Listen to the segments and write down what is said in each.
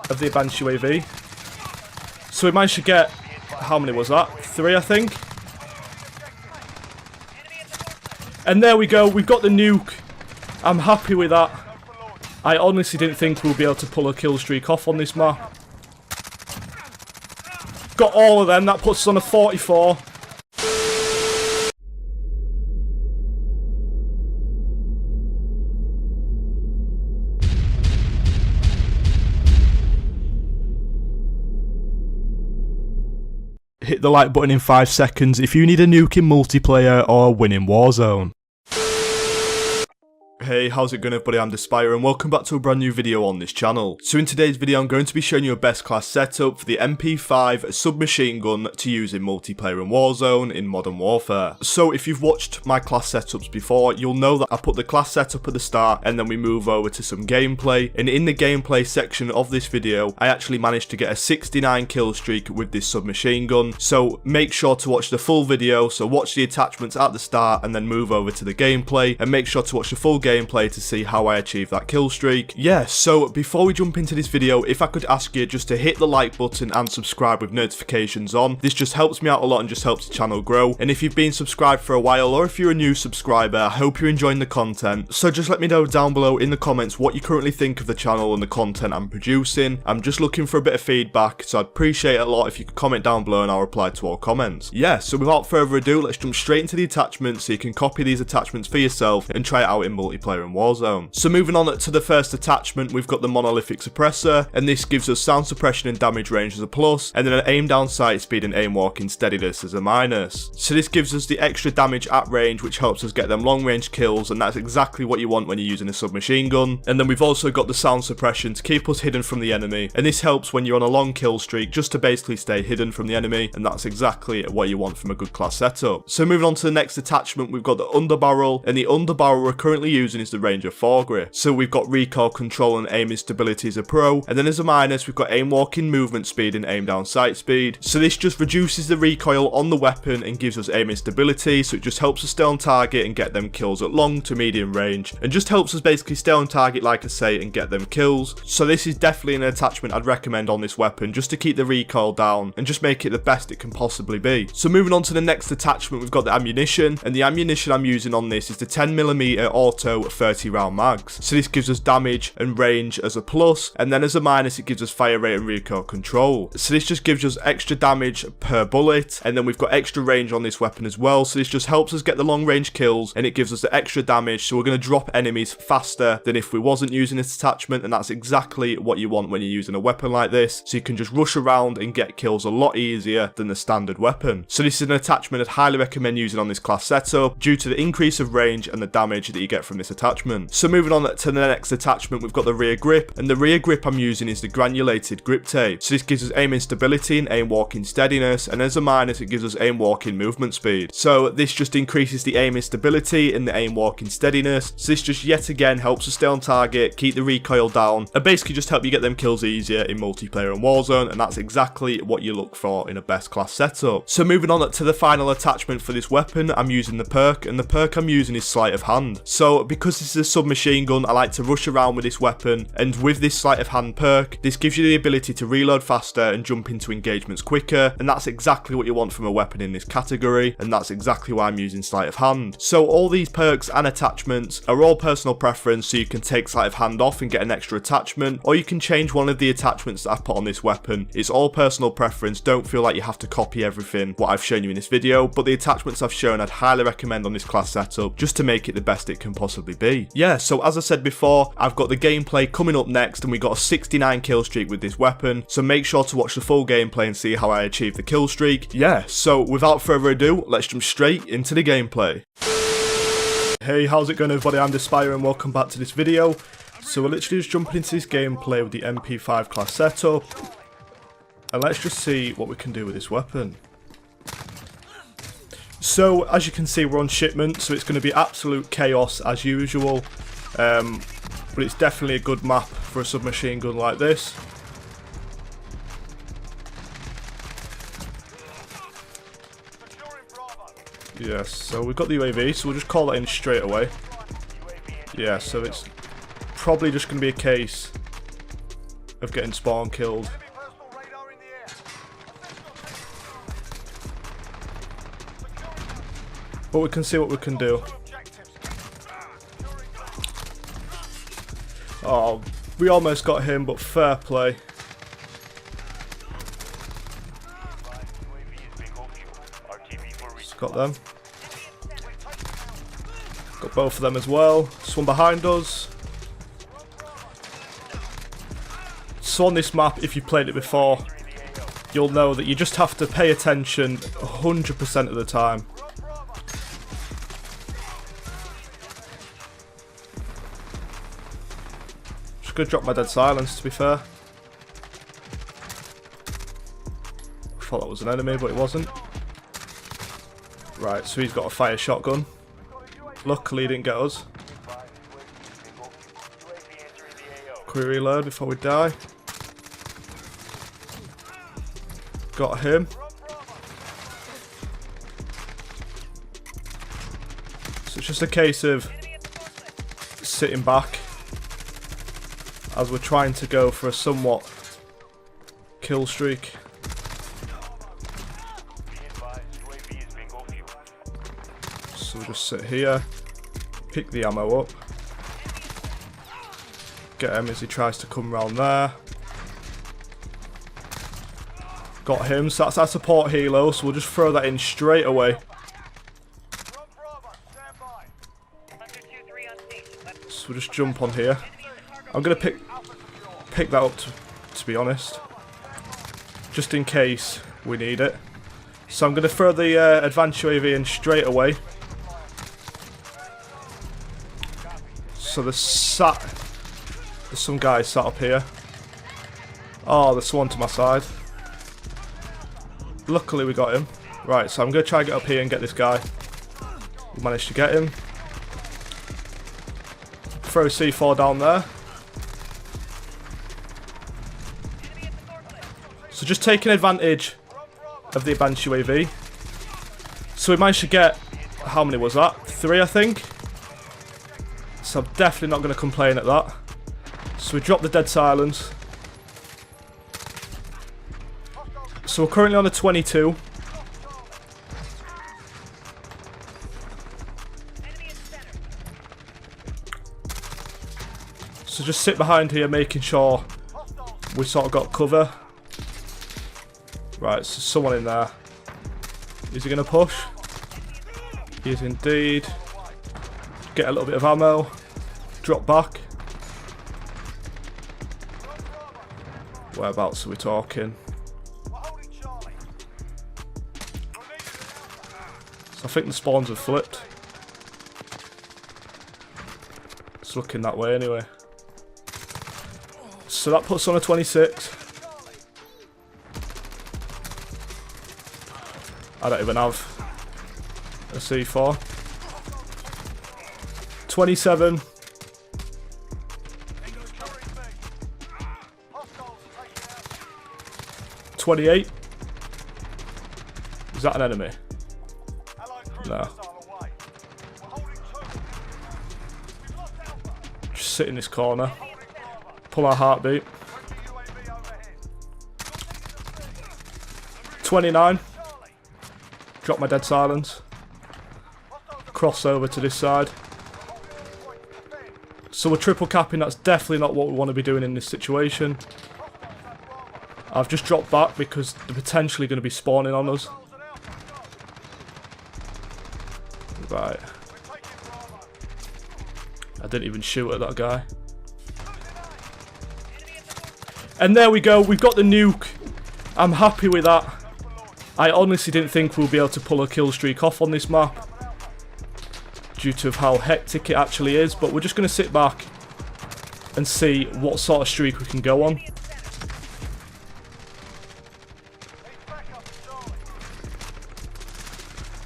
of the advanced UAV. So we managed to get, how many was that? 3, I think. And there we go, we've got the nuke. I'm happy with that. I honestly didn't think we'll be able to pull a kill streak off on this map. Got all of them, that puts us on a 44. Hit the like button in 5 seconds if you need a nuke in multiplayer or win in Warzone. Hey, how's it going everybody, I'm DSpire and welcome back to a brand new video on this channel. So in today's video I'm going to be showing you a best class setup for the MP5 submachine gun to use in Multiplayer and Warzone in Modern Warfare. So if you've watched my class setups before, you'll know that I put the class setup at the start and then we move over to some gameplay, and in the gameplay section of this video I actually managed to get a 69 kill streak with this submachine gun. So make sure to watch the full video, so watch the attachments at the start and then move over to the gameplay, and make sure to watch the full gameplay to see how I achieved that kill streak. Yeah, so before we jump into this video, if I could ask you just to hit the like button and subscribe with notifications on. This just helps me out a lot and just helps the channel grow. And if you've been subscribed for a while, or if you're a new subscriber, I hope you're enjoying the content. So just let me know down below in the comments what you currently think of the channel and the content I'm producing. I'm just looking for a bit of feedback, so I'd appreciate it a lot if you could comment down below and I'll reply to all comments. Yeah, so without further ado, let's jump straight into the attachments so you can copy these attachments for yourself and try it out in Multiplayer and Warzone. So moving on to the first attachment, we've got the monolithic suppressor, and this gives us sound suppression and damage range as a plus, and then an aim down sight speed and aim walking steadiness as a minus. So this gives us the extra damage at range, which helps us get them long range kills, and that's exactly what you want when you're using a submachine gun. And then we've also got the sound suppression to keep us hidden from the enemy, and this helps when you're on a long kill streak just to basically stay hidden from the enemy, and that's exactly what you want from a good class setup. So moving on to the next attachment, we've got the underbarrel, and the underbarrel we're currently using is the range of foregrip. So we've got recoil control and aim instability as a pro, and then as a minus we've got aim walking movement speed and aim down sight speed. So this just reduces the recoil on the weapon and gives us aim instability, so it just helps us stay on target and get them kills at long to medium range, and just helps us basically stay on target like I say and get them kills. So this is definitely an attachment I'd recommend on this weapon just to keep the recoil down and just make it the best it can possibly be. So moving on to the next attachment, we've got the ammunition, and the ammunition I'm using on this is the 10mm auto 30 round mags. So this gives us damage and range as a plus, and then as a minus it gives us fire rate and recoil control. So this just gives us extra damage per bullet, and then we've got extra range on this weapon as well, so this just helps us get the long range kills and it gives us the extra damage, so we're going to drop enemies faster than if we wasn't using this attachment, and that's exactly what you want when you're using a weapon like this, so you can just rush around and get kills a lot easier than the standard weapon. So this is an attachment I'd highly recommend using on this class setup due to the increase of range and the damage that you get from this attachment. So moving on to the next attachment, we've got the rear grip, and the rear grip I'm using is the granulated grip tape. So this gives us aim instability and aim walking steadiness, and as a minus it gives us aim walking movement speed. So this just increases the aim instability and the aim walking steadiness, so this just yet again helps us stay on target, keep the recoil down, and basically just help you get them kills easier in Multiplayer and Warzone, and that's exactly what you look for in a best class setup. So moving on to the final attachment for this weapon, I'm using the perk, and the perk I'm using is sleight of hand. So because this is a submachine gun, I like to rush around with this weapon, and with this sleight of hand perk, this gives you the ability to reload faster and jump into engagements quicker, and that's exactly what you want from a weapon in this category, and that's exactly why I'm using sleight of hand. So all these perks and attachments are all personal preference, so you can take sleight of hand off and get an extra attachment, or you can change one of the attachments that I've put on this weapon. It's all personal preference, don't feel like you have to copy everything what I've shown you in this video, but the attachments I've shown I'd highly recommend on this class setup just to make it the best it can possibly be. Yeah, so as I said before, I've got the gameplay coming up next, and we got a 69 kill streak with this weapon, so make sure to watch the full gameplay and see how I achieved the kill streak. Yeah, so without further ado, let's jump straight into the gameplay. Hey, how's it going everybody, I'm DSpire and welcome back to this video. So we're literally just jumping into this gameplay with the MP5 class setup, and let's just see what we can do with this weapon. So as you can see, we're on Shipment, so it's going to be absolute chaos as usual, but it's definitely a good map for a submachine gun like this. Yes, so we've got the UAV, so we'll just call that in straight away. Yeah, so it's probably just going to be a case of getting spawn killed. But we can see what we can do. Oh, we almost got him, but fair play. Just got them. Got both of them as well. This one behind us. So on this map, if you've played it before, you'll know that you just have to pay attention 100% of the time. Just gonna drop my dead silence, to be fair. I thought that was an enemy, but it wasn't. Right, so he's got a fire shotgun. Luckily he didn't get us. Quick reload before we die. Got him. So it's just a case of sitting back as we're trying to go for a somewhat kill streak. So we'll just sit here, pick the ammo up, get him as he tries to come round there. Got him, so that's our support helo, so we'll just throw that in straight away. So we'll just jump on here. I'm going to pick that up to be honest, just in case we need it. So I'm going to throw the advanced UAV in straight away. So there's some guys sat up here. Oh, there's one to my side. Luckily we got him. Right, so I'm going to try and get up here and get this guy. We managed to get him. Throw C4 down there. So just taking advantage of the advanced UAV. So we managed to get, how many was that? 3, I think. So I'm definitely not going to complain at that. So we dropped the dead silence. So we're currently on a 22. So just sit behind here making sure we sort of got cover. Right, so someone in there. Is he going to push? He is indeed. Get a little bit of ammo. Drop back. Whereabouts are we talking? So I think the spawns have flipped. It's looking that way anyway. So that puts on a 26. I don't even have a C4. 27. $28. Is that an enemy? No. Just sit in this corner. Pull our heartbeat. 29. Drop my dead silence. Cross over to this side. So we're triple capping. That's definitely not what we want to be doing in this situation. I've just dropped back because they're potentially going to be spawning on us. Right. I didn't even shoot at that guy. And there we go. We've got the nuke. I'm happy with that. I honestly didn't think we'll be able to pull a kill streak off on this map due to how hectic it actually is. But we're just going to sit back and see what sort of streak we can go on.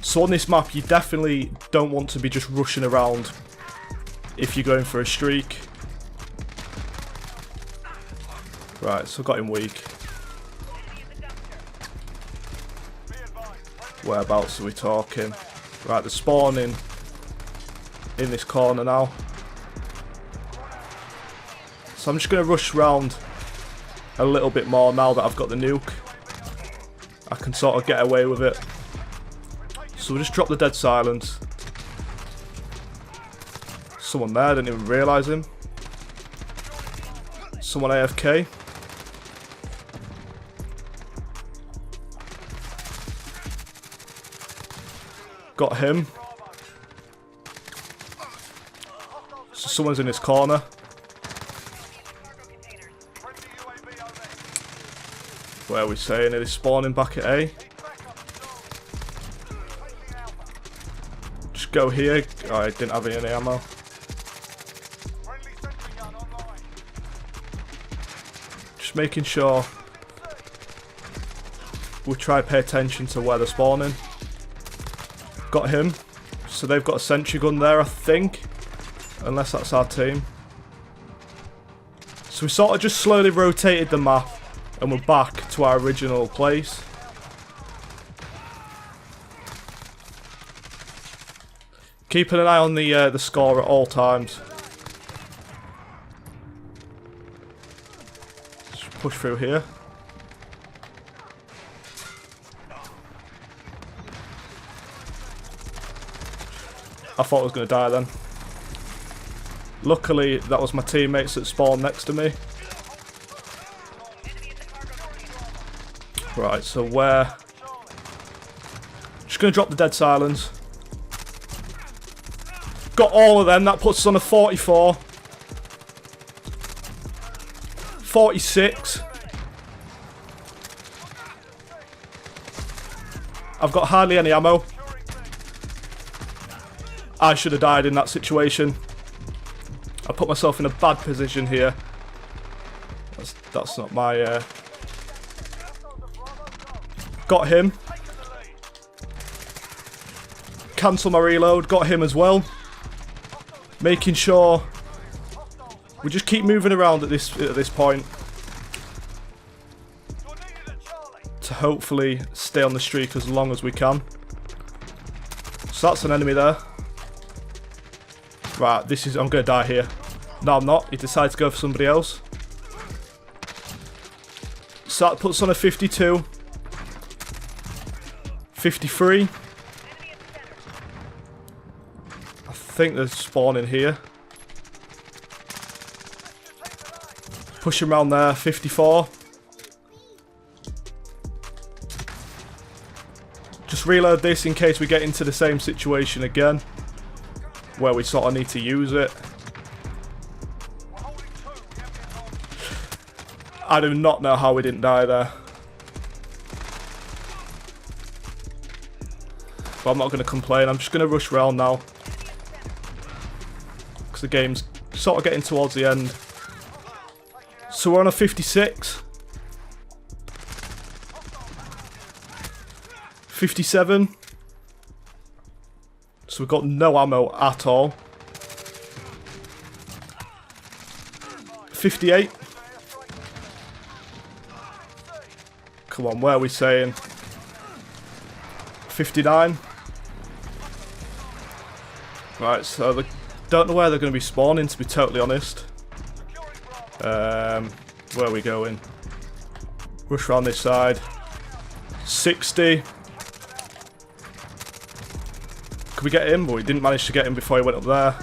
So on this map, you definitely don't want to be just rushing around if you're going for a streak. Right, so got him weak. Whereabouts are we talking? Right, they're spawning in this corner now. So I'm just going to rush round a little bit more now that I've got the nuke. I can sort of get away with it. So we'll just drop the dead silence. Someone there, didn't even realise him. Someone AFK. Got him. So someone's in this corner. Where are we saying? Are they spawning back at A? Just go here. Oh, I didn't have any ammo. Just making sure we try to pay attention to where they're spawning. Got him. So they've got a sentry gun there, I think. Unless that's our team. So we sort of just slowly rotated the map. And we're back to our original place. Keeping an eye on the score at all times. Just push through here. I thought I was going to die then. Luckily, that was my teammates that spawned next to me. Right, so where... Just going to drop the dead silence. Got all of them. That puts us on a 44. 46. I've got hardly any ammo. I should have died in that situation. I put myself in a bad position here. That's not my... Got him. Cancel my reload. Got him as well. Making sure we just keep moving around at this point to hopefully stay on the streak as long as we can. So that's an enemy there. Right, this is... I'm going to die here. No, I'm not. He decides to go for somebody else. So that puts on a 52. 53. I think they're spawning here. Push him around there. 54. Just reload this in case we get into the same situation again, where we sort of need to use it. I do not know how we didn't die there. But I'm not going to complain. I'm just going to rush around now. Because the game's sort of getting towards the end. So we're on a 56. 57. So we've got no ammo at all. 58. Come on, where are we saying? 59. Right, so they don't know where they're going to be spawning, to be totally honest. Where are we going? Rush around this side. 60. Could we get him? But we didn't manage to get him before he went up there.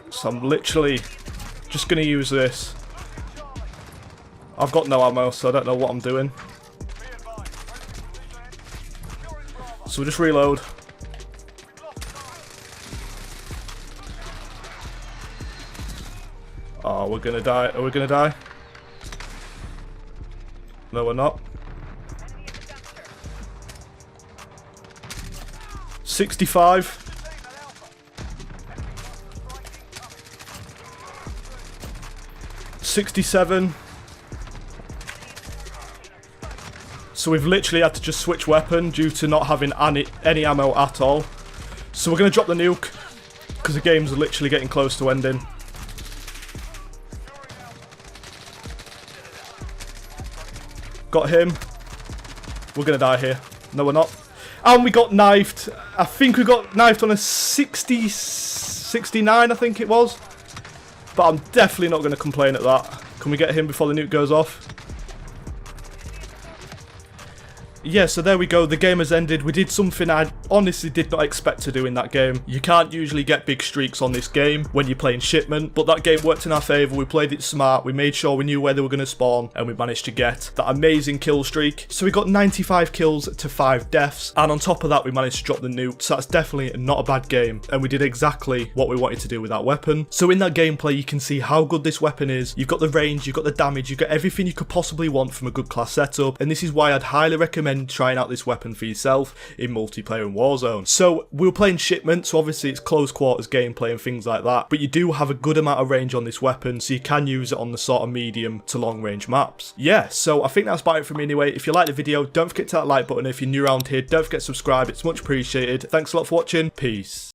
So I'm literally just going to use this. I've got no ammo, so I don't know what I'm doing. So we'll just reload. Oh, we're gonna die. Are we gonna die? No, we're not. 65. 67. So we've literally had to just switch weapon due to not having any ammo at all. So we're going to drop the nuke because the game's literally getting close to ending. Got him. We're going to die here. No, we're not. And we got knifed. I think we got knifed on a 69, I think it was. But I'm definitely not going to complain at that Can we get him before the nuke goes off? Yeah, so there we go, the game has ended. We did something I honestly did not expect to do in that game. You can't usually get big streaks on this game when you're playing Shipment, but that game worked in our favour. We played it smart, we made sure we knew where they were going to spawn, and we managed to get that amazing kill streak. So we got 95 kills to 5 deaths, and on top of that we managed to drop the nuke, so that's definitely not a bad game, and we did exactly what we wanted to do with that weapon. So in that gameplay you can see how good this weapon is. You've got the range, you've got the damage, you've got everything you could possibly want from a good class setup, and this is why I'd highly recommend trying out this weapon for yourself in Multiplayer and Warzone. So we were playing Shipment, so obviously it's close quarters gameplay and things like that, but you do have a good amount of range on this weapon, so you can use it on the sort of medium to long range maps. Yeah, so I think that's about it from me anyway. If you like the video, don't forget to hit that like button. If you're new around here, don't forget to subscribe, it's much appreciated. Thanks a lot for watching, peace.